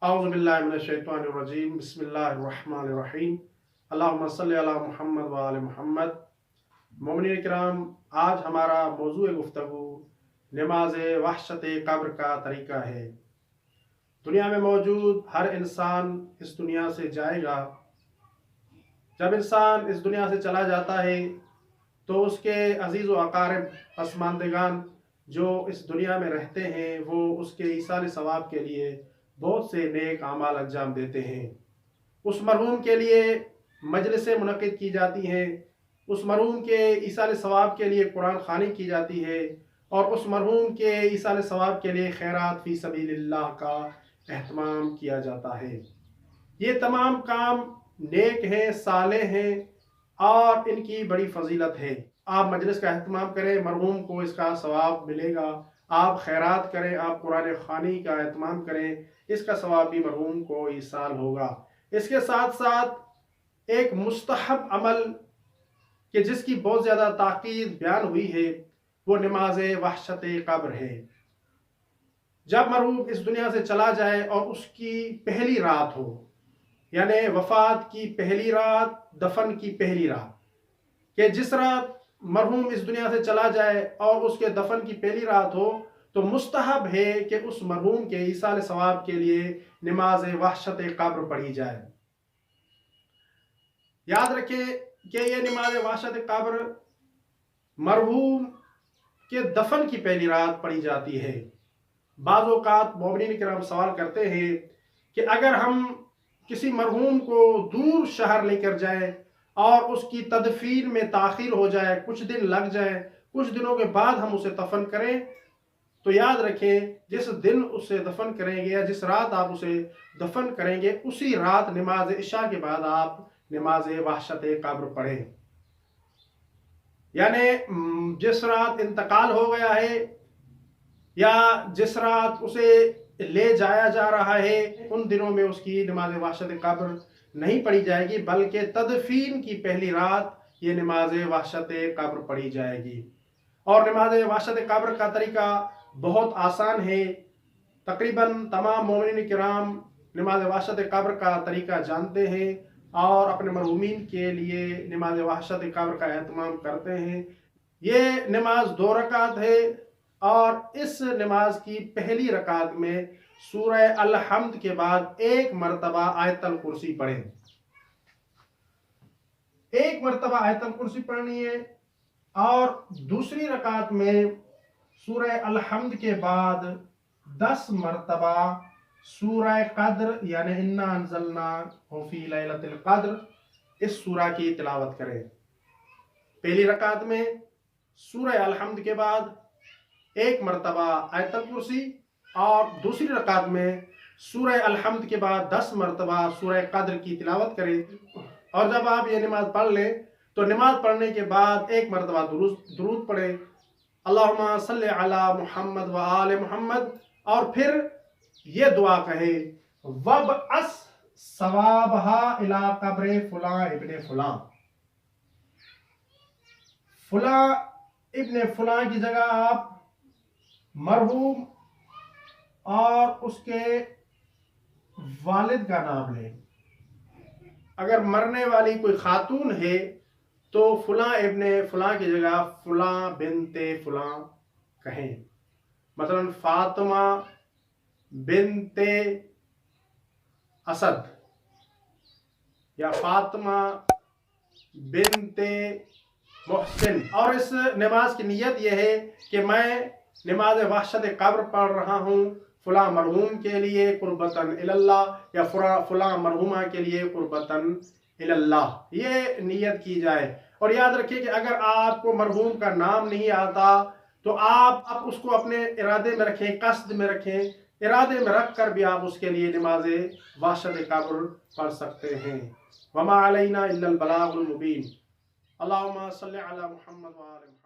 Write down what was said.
اعوذ باللہ من الشیطان الرجیم، بسم اللہ الرحمن الرحیم، اللہم صلی علی محمد و آل محمد۔ مومنین کرام، آج ہمارا موضوع گفتگو نماز وحشت قبر کا طریقہ ہے۔ دنیا میں موجود ہر انسان اس دنیا سے جائے گا۔ جب انسان اس دنیا سے چلا جاتا ہے تو اس کے عزیز و اقارب پسماندگان جو اس دنیا میں رہتے ہیں وہ اس کے ایصال ثواب کے لیے بہت سے نیک اعمال انجام دیتے ہیں۔ اس مرحوم کے لیے مجلسیں منعقد کی جاتی ہیں، اس مرحوم کے ایصال ثواب کے لیے قرآن خوانی کی جاتی ہے، اور اس مرحوم کے ایصال ثواب کے لیے خیرات فی سبیل اللہ کا اہتمام کیا جاتا ہے۔ یہ تمام کام نیک ہیں، صالح ہیں، اور ان کی بڑی فضیلت ہے۔ آپ مجلس کا اہتمام کریں، مرحوم کو اس کا ثواب ملے گا۔ آپ خیرات کریں، آپ قرآن خوانی کا اہتمام کریں، اس کا ثواب بھی مرحوم کو ایصال ہوگا۔ اس کے ساتھ ساتھ ایک مستحب عمل کہ جس کی بہت زیادہ تاکید بیان ہوئی ہے وہ نماز وحشت قبر ہے۔ جب مرحوم اس دنیا سے چلا جائے اور اس کی پہلی رات ہو، یعنی وفات کی پہلی رات، دفن کی پہلی رات، کہ جس رات مرحوم اس دنیا سے چلا جائے اور اس کے دفن کی پہلی رات ہو تو مستحب ہے کہ اس مرحوم کے ایصال ثواب کے لیے نماز وحشت قبر پڑھی جائے۔ یاد رکھیں کہ یہ نماز وحشت قبر مرحوم کے دفن کی پہلی رات پڑھی جاتی ہے۔ بعض اوقات مومنین کرام سوال کرتے ہیں کہ اگر ہم کسی مرحوم کو دور شہر لے کر جائیں اور اس کی تدفین میں تاخیر ہو جائے، کچھ دن لگ جائے، کچھ دنوں کے بعد ہم اسے دفن کریں، تو یاد رکھیں جس دن اسے دفن کریں گے یا جس رات آپ اسے دفن کریں گے اسی رات نماز عشاء کے بعد آپ نماز وحشت قبر پڑھیں۔ یعنی جس رات انتقال ہو گیا ہے یا جس رات اسے لے جایا جا رہا ہے ان دنوں میں اس کی نماز وحشت قبر نہیں پڑھی جائے گی، بلکہ تدفین کی پہلی رات یہ نماز وحشت قبر پڑھی جائے گی۔ اور نماز وحشت قبر کا طریقہ بہت آسان ہے۔ تقریباً تمام مومنین کرام نماز وحشت قبر کا طریقہ جانتے ہیں اور اپنے مرحومین کے لیے نماز وحشت قبر کا اہتمام کرتے ہیں۔ یہ نماز 2 رکعت ہے اور اس نماز کی پہلی رکعت میں سورہ الحمد کے بعد 1 مرتبہ آیت الکرسی پڑھیں۔ 1 مرتبہ آیت الکرسی پڑھنی ہے، اور دوسری رکعت میں سورہ الحمد کے بعد 10 مرتبہ سورہ قدر یعنی انا انزلناہ فی لیلۃ القدر اس سورہ کی تلاوت کریں۔ پہلی رکعت میں سورہ الحمد کے بعد 1 مرتبہ آیت الکرسی، اور دوسری رکعت میں سورہ الحمد کے بعد 10 مرتبہ سورہ قدر کی تلاوت کریں۔ اور جب آپ یہ نماز پڑھ لیں تو نماز پڑھنے کے بعد 1 مرتبہ درود پڑھیں، اللہم صلی علی محمد و آل محمد، اور پھر یہ دعا کہیں وَبْعَثْ ثَوَابَهَا إِلَىٰ قَبْرِ فُلَان ابن فلاں۔ فلاں ابن فلاں کی جگہ آپ مرحوم اور اس کے والد کا نام لیں۔ اگر مرنے والی کوئی خاتون ہے تو فلاں ابن فلاں کی جگہ فلاں بنت فلاں کہیں، مثلا فاطمہ بنت اسد یا فاطمہ بنت محسن۔ اور اس نماز کی نیت یہ ہے کہ میں نماز وحشت قبر پڑھ رہا ہوں فلاں مرحوم کے لیے قربتاً اللہ، یا فلاں مرحومہ کے لیے قربتاً اللہ، یہ نیت کی جائے۔ اور یاد رکھیے کہ اگر آپ کو مرحوم کا نام نہیں آتا تو آپ اس کو اپنے ارادے میں رکھیں، قصد میں رکھیں، ارادے میں رکھ کر بھی آپ اس کے لیے نماز وحشت قبر پڑھ سکتے ہیں۔ وما علینا الا البلاغ المبین۔ اللہم صلی علی محمد و آل محمد۔